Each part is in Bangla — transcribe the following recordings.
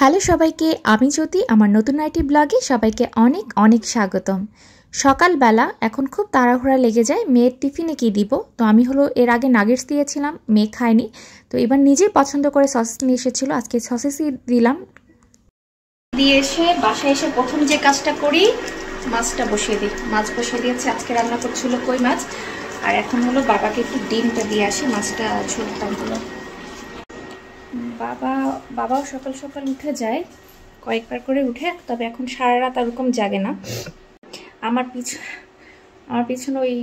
হ্যালো সবাইকে, আমি জ্যোতি। আমার নতুন আইটি ব্লগে সবাইকে অনেক অনেক স্বাগতম। সকালবেলা এখন খুব তাড়াহুড়া লেগে যায় মেয়ের টিফিনে কি দিব। তো আমি এর আগে নাগেটস দিয়েছিলাম, মেয়ে খায়নি। তো এবার নিজেই পছন্দ করে সসেস নিয়ে এসেছিলো, আজকে সসেসই দিলাম। দিয়ে এসে বাসায় এসে প্রথম যে কাজটা করি, মাছটা বসিয়ে দিই। মাছ বসিয়ে দিয়েছি, আজকে রান্না করছিল কই মাছ। আর এখন বাবাকে একটু ডিমটা দিয়ে আসি, মাছটা ঝোলতাম হলো। বাবাও সকাল সকাল উঠে যায়, কয়েকবার করে উঠে, তবে এখন সারা রাত ওরকম জাগে না। আমার পিছনে ওই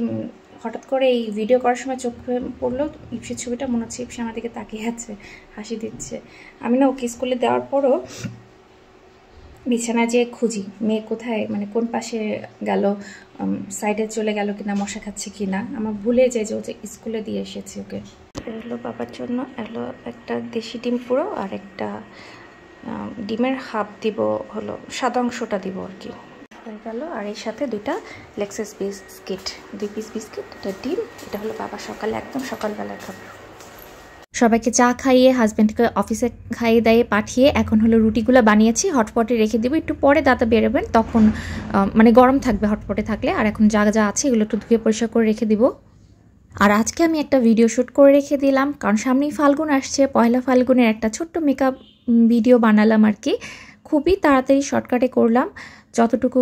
হঠাৎ করে এই ভিডিও করার সময় চোখে পড়লো ইপসির ছবিটা, মনে হচ্ছে ইপসি আমার দিকে তাকিয়ে আছে, হাসি দিচ্ছে। আমি না ওকে স্কুলে দেওয়ার পরও বিছানায় যেয়ে খুঁজি মেয়ে কোথায়, মানে কোন পাশে গেল, সাইডে চলে গেল কিনা, মশা খাচ্ছে কিনা। আমার ভুলে যায় যে ও স্কুলে দিয়ে এসেছি ওকে। এলো বাবার জন্য একটা দেশি ডিম পুরো, আর একটা ডিমের হাফ দিব, সাদা অংশটা দিব আর কি, হয়ে গেল। আর এর সাথে দুইটা লেক্সাস বিস্কিট, 2 পিস বিস্কিট, এটা ডিম। এটা বাবা সকালে একদম সকালবেলার খাবার। সবাইকে চা খাইয়ে হাজব্যান্ডকে অফিসে খাইয়ে দাইয়ে পাঠিয়ে এখন রুটিগুলো বানিয়েছি, হটপটে রেখে দেবো। একটু পরে দাদা বেরোবেন, তখন মানে গরম থাকবে হটপটে থাকলে। আর এখন যা যা আছে এগুলো একটু ধুয়ে পরিষ্কার করে রেখে দিব। আর আজকে আমি একটা ভিডিও শ্যুট করে রেখে দিলাম, কারণ সামনেই ফাল্গুন আসছে। পয়লা ফাল্গুনের একটা ছোট্ট মেকআপ ভিডিও বানালাম আর কি, খুবই তাড়াতাড়ি শর্টকাটে করলাম যতটুকু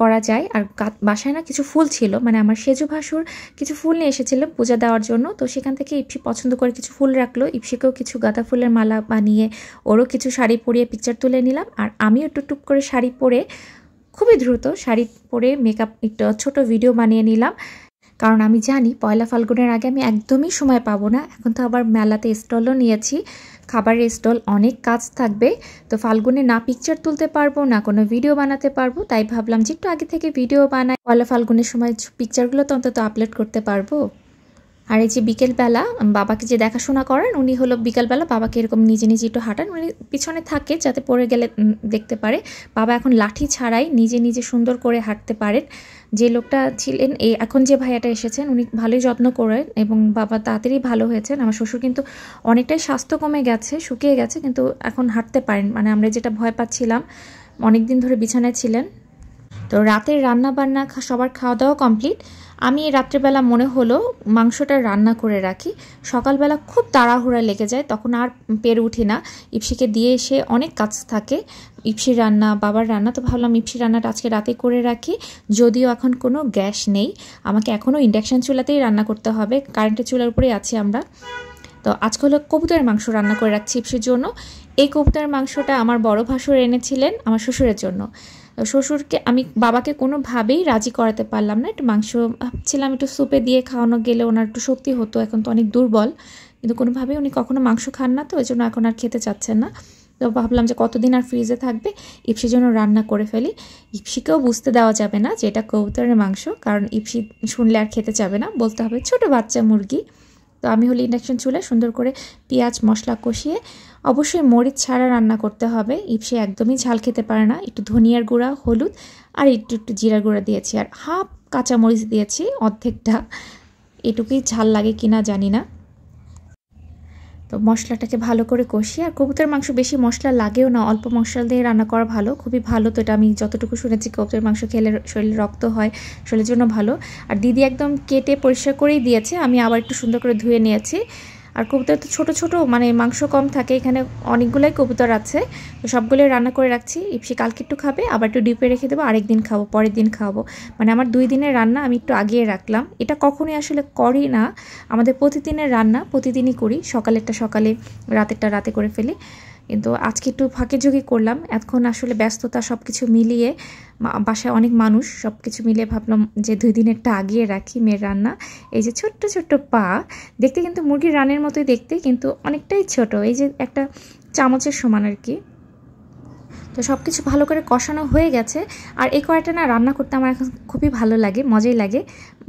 করা যায়। আর বাসায় না কিছু ফুল ছিল, মানে আমার সেজু ভাসুর কিছু ফুল নিয়ে এসেছিল পূজা দেওয়ার জন্য। তো সেখান থেকে ইপসি পছন্দ করে কিছু ফুল রাখলো, ইপসিকেও কিছু গাঁদা ফুলের মালা বানিয়ে ওরও কিছু শাড়ি পরিয়ে পিকচার তুলে নিলাম। আর আমিও টুকটুক করে শাড়ি পরে, খুবই দ্রুত শাড়ি পরে মেকআপ একটা ছোট ভিডিও বানিয়ে নিলাম। কারণ আমি জানি পয়লা ফাল্গুনের আগে আমি একদমই সময় পাবো না। এখন তো আবার মেলাতে স্টলও নিয়েছি, খাবারের স্টল, অনেক কাজ থাকবে। তো ফাল্গুনে না পিকচার তুলতে পারবো, না কোনো ভিডিও বানাতে পারবো। তাই ভাবলাম যে একটু আগে থেকে ভিডিও বানাই, পয়লা ফাল্গুনের সময় পিকচারগুলো তো অন্তত আপলোড করতে পারবো। আর এই যে বিকেলবেলা বাবাকে যে দেখাশোনা করেন, উনি বিকেলবেলা বাবাকে এরকম নিজে নিজে একটু হাঁটান, উনি পিছনে থাকে যাতে পড়ে গেলে দেখতে পারে। বাবা এখন লাঠি ছাড়াই নিজে নিজে সুন্দর করে হাঁটতে পারেন। যে লোকটা ছিলেন, এখন যে ভাইয়াটা এসেছেন, উনি ভালোই যত্ন করেন এবং বাবা তাড়াতাড়ি ভালো হয়েছেন। আমার শ্বশুর কিন্তু অনেকটাই স্বাস্থ্য কমে গেছে, শুকিয়ে গেছে, কিন্তু এখন হাঁটতে পারেন। মানে আমরা যেটা ভয় পাচ্ছিলাম, অনেকদিন ধরে বিছানায় ছিলেন। তো রাতের রান্না বান্না সবার খাওয়া দাওয়া কমপ্লিট। আমি রাত্রেবেলা মনে হলো মাংসটা রান্না করে রাখি, সকালবেলা খুব তাড়াহুড়া লেগে যায়, তখন আর পেরে উঠি না। ইপসিকে দিয়ে এসে অনেক কাজ থাকে, ইপসির রান্না, বাবার রান্না। তো ভাবলাম ইপসির রান্নাটা আজকে রাতে করে রাখি, যদিও এখন কোনো গ্যাস নেই, আমাকে এখনও ইন্ডাকশান চুলাতেই রান্না করতে হবে, কারেন্টের চুলার উপরেই আছি আমরা। তো আজকে কবুতরের মাংস রান্না করে রাখছি ইপসির জন্য। এই কবুতরের মাংসটা আমার বড় ভাসুর এনেছিলেন আমার শ্বশুরের জন্য। শ্বশুরকে বাবাকে কোনোভাবেই রাজি করাতে পারলাম না। একটু মাংস ভাবছিলাম একটু স্যুপে দিয়ে খাওয়ানো গেলে ওনার একটু শক্তি হতো, এখন তো অনেক দুর্বল, কিন্তু কোনোভাবেই উনি কখনো মাংস খান না, তো ওই জন্য এখন আর খেতে চাচ্ছেন না। তো ভাবলাম যে কতদিন আর ফ্রিজে থাকবে, ইপসির জন্য রান্না করে ফেলি। ইপসিকেও বুঝতে দেওয়া যাবে না যে এটা কবুতরের মাংস, কারণ ইপসি শুনলে আর খেতে যাবে না, বলতে হবে ছোট বাচ্চা মুরগি। তো আমি ইন্ডাকশন চুলায় সুন্দর করে পেঁয়াজ মশলা কষিয়ে, অবশ্যই মরিচ ছাড়া রান্না করতে হবে, ইপসি একদমই ঝাল খেতে পারে না। একটু ধনিয়ার গুঁড়া, হলুদ আর একটু জিরার গুঁড়া দিয়েছি, আর হাফ কাঁচামরিচ দিয়েছি, অর্ধেকটা। এটুকুই ঝাল লাগে কিনা জানি না। তো মশলাটাকে ভালো করে কষিয়ে, আর কবুতরের মাংস বেশি মশলা লাগেও না, অল্প মশলা দিয়ে রান্না করা ভালো, খুবই ভালো। তো এটা আমি যতটুকু শুনেছি, কবুতরের মাংস খেলে শরীরে রক্ত হয়, শরীরের জন্য ভালো। আর দিদি একদম কেটে পরিষ্কার করেই দিয়েছে, আমি আবার একটু সুন্দর করে ধুয়ে নিয়েছি। আর কবুতর তো ছোটো ছোটো, মানে মাংস কম থাকে, এখানে অনেকগুলোই কবুতর আছে, তো সবগুলোই রান্না করে রাখছি। ইপসি কালকে একটু খাবে, আবার একটু ডিপে রেখে দেবো, আরেকদিন খাবো, পরের দিন খাবো। মানে আমার 2 দিনের রান্না আমি একটু আগিয়ে রাখলাম। এটা কখনোই আসলে করি না, আমাদের প্রতিদিনের রান্না প্রতিদিনই করি, সকালেরটা সকালে, রাতেরটা রাতে করে ফেলি। কিন্তু আজকে একটু ফাঁকে ঝুঁকি করলাম, এখন আসলে ব্যস্ততা সব কিছু মিলিয়ে, বাসায় অনেক মানুষ, সব কিছু মিলিয়ে ভাবলাম যে 2 দিনেরটা আগিয়ে রাখি মেয়ের রান্না। এই যে ছোট্ট ছোট্ট পা, দেখতে কিন্তু মুরগির রানের মতোই দেখতে, কিন্তু অনেকটাই ছোট, এই যে একটা চামচের সমান আর কি। তো সব কিছু ভালো করে কষানো হয়ে গেছে। আর এই কড়াইটা না রান্না করতে আমার এখন খুবই ভালো লাগে, মজাই লাগে।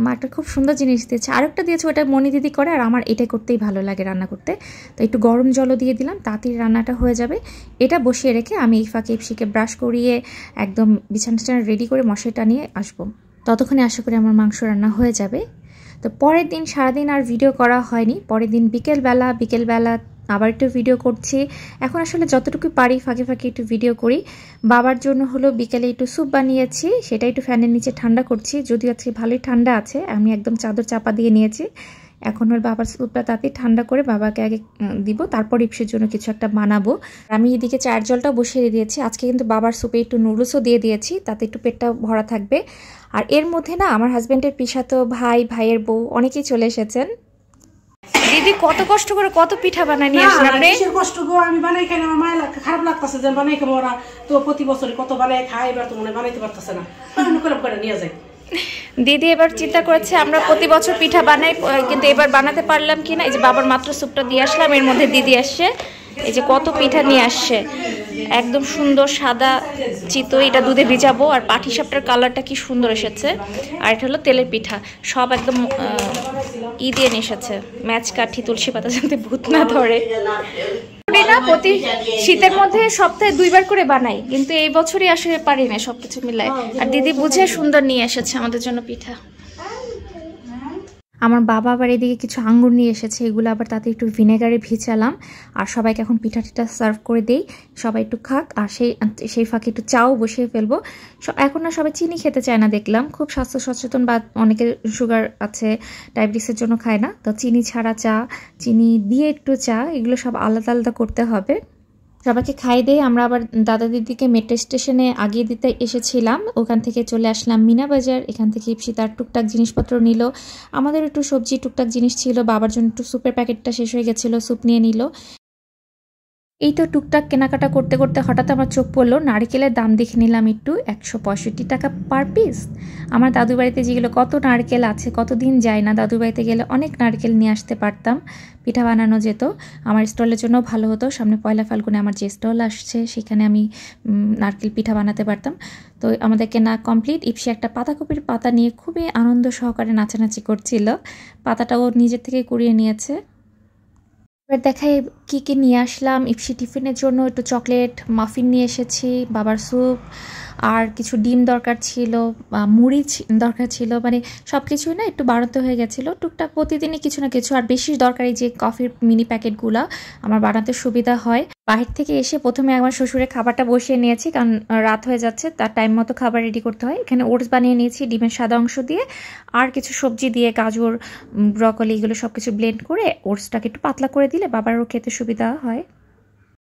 মা একটা খুব সুন্দর জিনিস দিয়েছে, আরেকটা দিয়েছে, ওটা মনি দিদি করে, আর আমার এটাই করতেই ভালো লাগে রান্না করতে। তো একটু গরম জলও দিয়ে দিলাম, তাড়াতাড়ি রান্নাটা হয়ে যাবে। এটা বসিয়ে রেখে আমি এই ফাঁকে ইপসিকে ব্রাশ করিয়ে একদম বিছানা রেডি করে মশারিটা নিয়ে আসবো। ততক্ষণে আশা করি আমার মাংস রান্না হয়ে যাবে। তো পরের দিন সারাদিন আর ভিডিও করা হয়নি। পরের দিন বিকেলবেলা আবার একটু ভিডিও করছি। এখন আসলে যতটুকু পারি ফাঁকে ফাঁকে একটু ভিডিও করি। বাবার জন্য হলো বিকেলে একটু স্যুপ বানিয়েছি, সেটা একটু ফ্যানের নিচে ঠান্ডা করছি। যদিও আজকে ভালোই ঠান্ডা আছে, আমি একদম চাদর চাপা দিয়ে নিয়েছি। এখন হল বাবার স্যুপটা তাতেই ঠান্ডা করে বাবাকে আগে দিব, তারপর ইপসির জন্য কিছু একটা বানাবো। আমি এদিকে চায়ের জলটাও বসিয়ে দিয়েছি। আজকে কিন্তু বাবার স্যুপে একটু নুডলসও দিয়ে দিয়েছি, তাতে একটু পেটটা ভরা থাকবে। আর এর মধ্যে না আমার হাজব্যান্ডের পিসাতো ভাই, ভাইয়ের বউ অনেকেই চলে এসেছেন। দিদি কত কষ্ট করে কত পিঠা বানাই নিয়ে আসেন আপনি? কিসের কষ্ট গো, আমি বানাই খাই না, আমার মায়ের খারাপ লাগতেছে যে বানাই খাবো। ওরা তো প্রতি বছরই কত বানাই খায়, এবার তো মনে বানাইতে পারতেছে না, করে নিয়ে যায়। দিদি এবার চিন্তা করেছে আমরা প্রতি বছর পিঠা বানাই, কিন্তু এবার বানাতে পারলাম কিনা। এই যে বাবার মাত্র স্যুপটা দিয়ে আসলাম, এর মধ্যে দিদি আসছে, এই যে কত পিঠা নিয়ে আসছে, একদম সুন্দর সাদা চিতই, এটা দুধে ভিজাবো। আর পাটিসাপটার কালারটা কি সুন্দর এসেছে। আর এটা হলো তেলের পিঠা, সব একদম দিয়ে নিয়ে এসেছে, ম্যাচ কাঠি তুলসী পাতা যাতে ভূত না ধরে। না প্রতি শীতের মধ্যে সপ্তাহে 2 বার করে বানাই, কিন্তু এই বছরই আসলে পারি না সবকিছু মিলায়। আর দিদি বুঝে সুন্দর নিয়ে এসেছে আমাদের জন্য পিঠা। আমার বাবা আবার এদিকে কিছু আঙ্গুর নিয়ে এসেছে, এগুলো আবার তাতে একটু ভিনেগারে ভিজালাম। আর সবাইকে এখন পিঠা টিঠা সার্ভ করে দেই, সবাই একটু খাক। আর সেই ফাঁকে একটু চাও বসিয়ে ফেলবো। এখন না সবাই চিনি খেতে চায় না, দেখলাম খুব স্বাস্থ্য সচেতন, বা অনেকের সুগার আছে, ডায়াবেটিসের জন্য খায় না। তো চিনি ছাড়া চা, চিনি দিয়ে একটু চা, এগুলো সব আলাদা আলাদা করতে হবে। সবাইকে খাইয়ে দিয়ে আমরা আবার দাদা দিদিকে মেট্রো স্টেশনে আগিয়ে দিতে এসেছিলাম। ওখান থেকে চলে আসলাম মিনা বাজার। এখান থেকে ইপসি তার টুকটাক জিনিসপত্র নিল, আমাদের একটু সবজি টুকটাক জিনিস ছিল, বাবার জন্য একটু স্যুপের প্যাকেটটা শেষ হয়ে গেছিলো, স্যুপ নিয়ে নিল। এই তো টুকটাক কেনাকাটা করতে করতে হঠাৎ আমার চোখ পড়লো নারকেলের দাম দেখে নিলাম একটু, 165 টাকা পার পিস। আমার দাদু বাড়িতে যেগুলো কত নারকেল আছে, কতদিন যায় না, দাদু বাড়িতে গেলে অনেক নারকেল নিয়ে আসতে পারতাম, পিঠা বানানো যেত। আমার স্টলের জন্য ভালো হতো, সামনে পয়লা ফাল্গুনে আমার যে স্টল আসছে সেখানে আমি নারকেল পিঠা বানাতে পারতাম। তো আমাদের কেনা কমপ্লিট। ইপসি একটা পাতাকপির পাতা নিয়ে খুবই আনন্দ সহকারে নাচানাচি করছিল, পাতাটাও নিজের থেকে কুড়িয়ে নিয়েছে। এবার দেখাই কি কি নিয়ে আসলাম। ইপসি টিফিনের জন্য একটু চকলেট মাফিন নিয়ে এসেছি, বাবার স্যুপ, আর কিছু ডিম দরকার ছিল, মুড়ি দরকার ছিল, মানে সব কিছুই না একটু বাড়াতে হয়ে গেছিলো, টুকটাক প্রতিদিনই কিছু না কিছু। আর বেশি দরকারি যে কফির মিনি প্যাকেটগুলো আমার বানাতে সুবিধা হয়। বাহির থেকে এসে প্রথমে আমার শ্বশুরের খাবারটা বসিয়ে নিয়েছি, কারণ রাত হয়ে যাচ্ছে, তার টাইম মতো খাবার রেডি করতে হয়। এখানে ওটস বানিয়ে নিয়েছি ডিমের সাদা অংশ দিয়ে, আর কিছু সবজি দিয়ে, গাজর, ব্রকলি, এগুলো সব কিছু ব্লেন্ড করে ওটসটাকে একটু পাতলা করে দিলে বাবারও খেতে সুবিধা হয়।